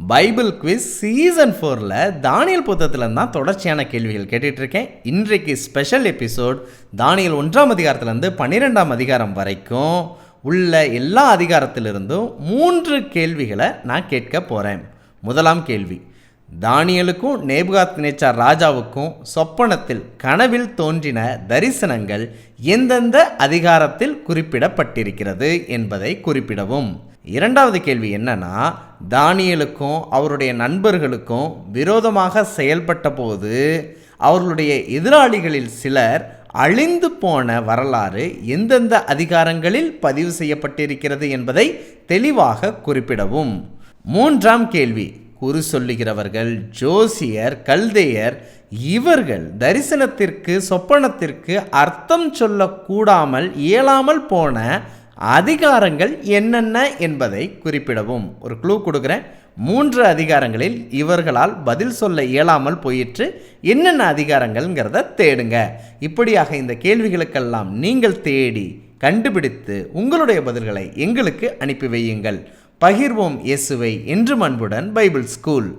Bible quiz season 4ல் Daniel புத்தகத்தில் தான் தொடர்ச்சியான கேள்விகள் கேட்டுட்ருக்கேன். இன்றைக்கு ஸ்பெஷல் எபிசோட் தானியல் 1ஆம் அதிகாரத்துலேருந்து 12ஆம் அதிகாரம் வரைக்கும் உள்ள எல்லா அதிகாரத்திலிருந்தும் 3 கேள்விகளை நான் கேட்க போகிறேன். முதலாம் கேள்வி, தானியலுக்கும் நேபுகாத்நேச்சார் ராஜாவுக்கும் சொப்பனத்தில் கனவில் தோன்றின தரிசனங்கள் எந்தெந்த அதிகாரத்தில் குறிப்பிடப்பட்டிருக்கிறது என்பதை குறிப்பிடவும். இரண்டாவது கேள்வி என்னன்னா, தானியலுக்கும் அவருடைய நண்பர்களுக்கும் விரோதமாக செயல்பட்ட போது அவர்களுடைய எதிராளிகளில் சிலர் அழிந்து போன வரலாறு எந்தெந்த அதிகாரங்களில் பதிவு செய்யப்பட்டிருக்கிறது என்பதை தெளிவாக குறிப்பிடவும். மூன்றாம் கேள்வி, குறி சொல்லுகிறவர்கள், ஜோசியர், கல்தேயர் இவர்கள் தரிசனத்திற்கு சொப்பனத்திற்கு அர்த்தம் சொல்லக்கூடாமல் இயலாமல் போன அதிகாரங்கள் என்னென்ன என்பதை குறிப்பிடவும். ஒரு க்ளூ கொடுக்குறேன். 3 அதிகாரங்களில் இவர்களால் பதில் சொல்ல இயலாமல் போயிற்று. என்னென்ன அதிகாரங்கள்ங்கிறத தேடுங்க. இப்படியாக இந்த கேள்விகளுக்கெல்லாம் நீங்கள் தேடி கண்டுபிடித்து உங்களுடைய பதில்களை எங்களுக்கு அனுப்பி வையுங்கள். பகிர்வோம் இயேசுவை என்றும் அன்புடன் பைபிள் ஸ்கூல்.